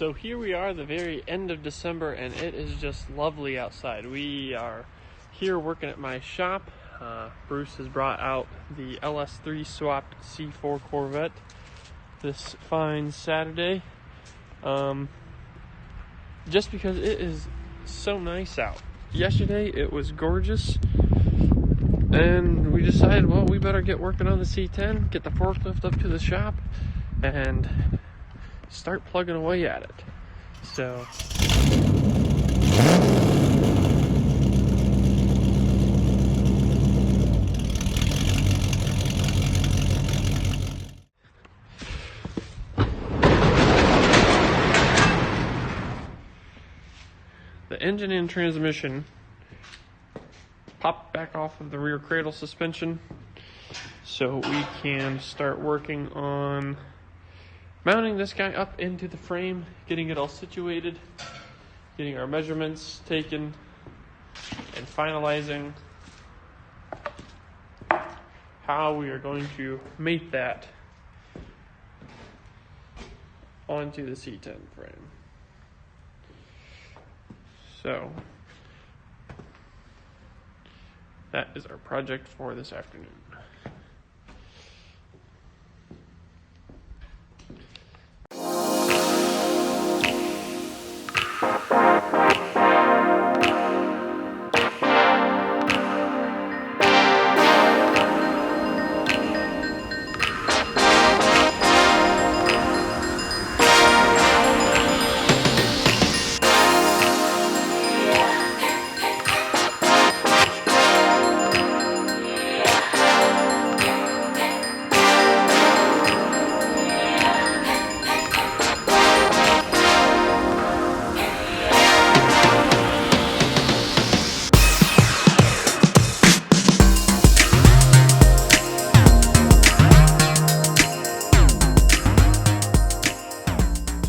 So here we are, the very end of December, and it is just lovely outside. We are here working at my shop. Bruce has brought out the LS3 swapped C4 Corvette this fine Saturday, just because it is so nice out. Yesterday it was gorgeous, and we decided, well, we better get working on the C10, get the forklift up to the shop, and start plugging away at it. So the engine and transmission pop back off of the rear cradle suspension, so we can start working on mounting this guy up into the frame, getting it all situated, getting our measurements taken, and finalizing how we are going to mate that onto the C10 frame. So that is our project for this afternoon.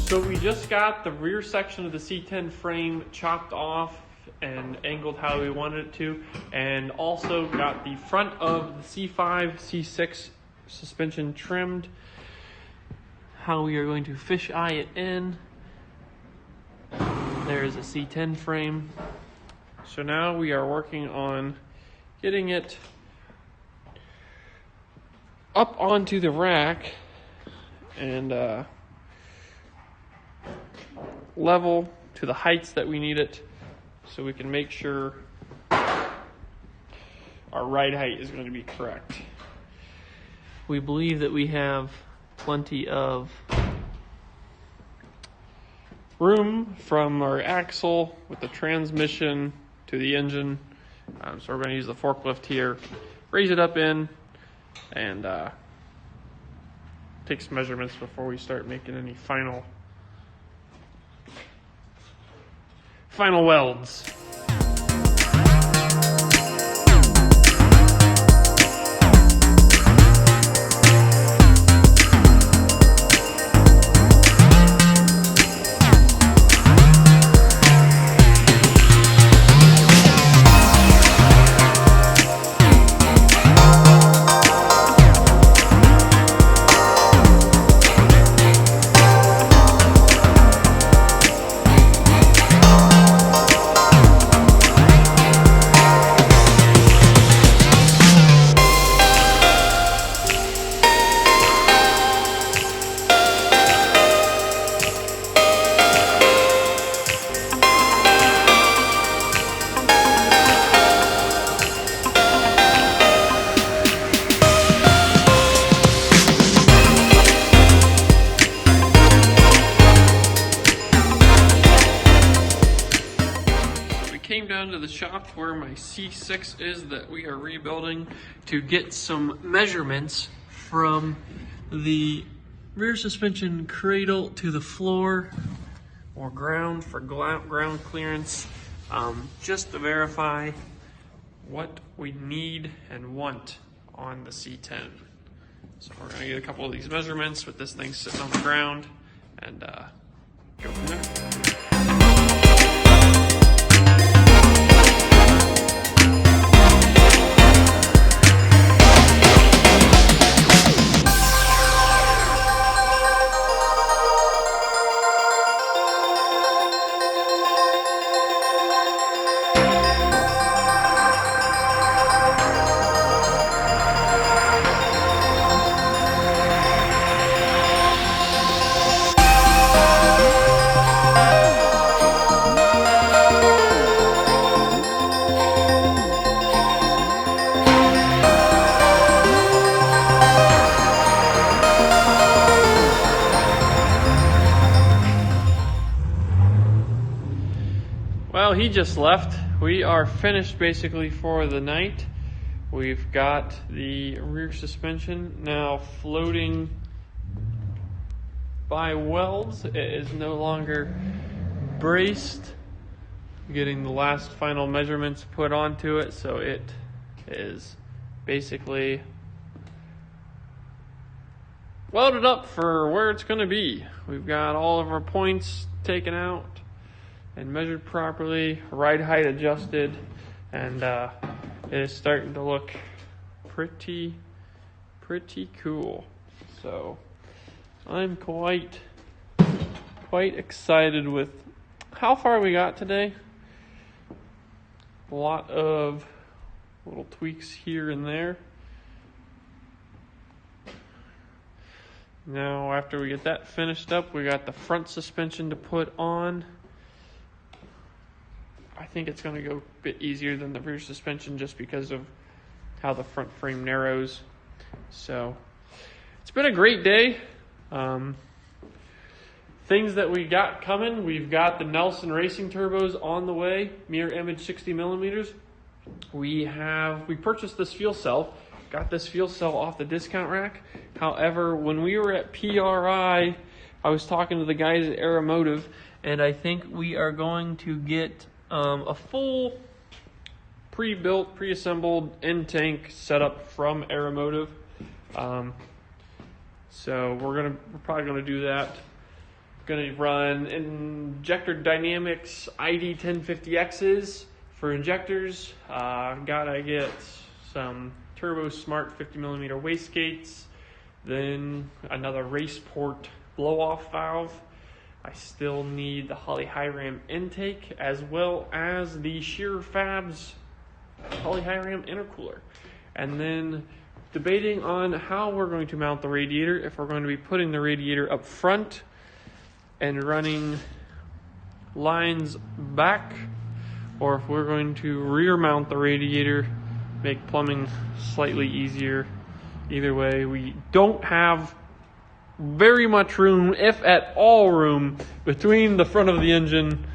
So we just got the rear section of the C10 frame chopped off and angled how we wanted it to, and also got the front of the C5, C6 suspension trimmed, how we are going to fish eye it in. There's a C10 frame. So now we are working on getting it up onto the rack and level to the heights that we need it, so we can make sure our ride height is going to be correct. We believe that we have plenty of room from our axle with the transmission to the engine, so we're going to use the forklift here, raise it up in, and take some measurements before we start making any final welds. Came down to the shop where my C6 is that we are rebuilding to get some measurements from the rear suspension cradle to the floor or ground for ground clearance, just to verify what we need and want on the C10. So we're going to get a couple of these measurements with this thing sitting on the ground and go from there. Well, he just left. We are finished basically for the night. We've got the rear suspension now floating by welds. It is no longer braced. Getting the last final measurements put onto it, so it is basically welded up for where it's going to be. We've got all of our points taken out and measured properly, ride height adjusted, and it is starting to look pretty cool. So I'm quite excited with how far we got today. A lot of little tweaks here and there. Now, after we get that finished up, we got the front suspension to put on. I think it's going to go a bit easier than the rear suspension just because of how the front frame narrows. So, it's been a great day. Things that we got coming, we've got the Nelson Racing turbos on the way, mirror image 60 millimeters. We purchased this fuel cell, got this fuel cell off the discount rack. However, when we were at PRI, I was talking to the guys at Aeromotive, and I think we are going to get a full pre-built, pre-assembled end tank setup from Aeromotive. So we're probably gonna do that. Going to run injector dynamics ID 1050Xs for injectors. Gotta get some Turbo Smart 50 millimeter wastegates, then another race port blow-off valve. I still need the Holley High Ram intake as well as the Shearer Fabs Holley High Ram intercooler. And then debating on how we're going to mount the radiator, if we're going to be putting the radiator up front and running lines back, or if we're going to rear mount the radiator, make plumbing slightly easier. Either way, we don't have very much room, if at all room, between the front of the engine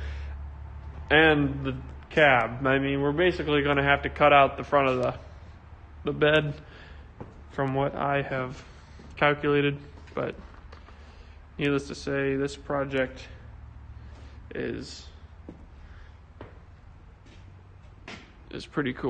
and the cab. I mean, we're basically going to have to cut out the front of the bed from what I have calculated, but needless to say, this project is pretty cool.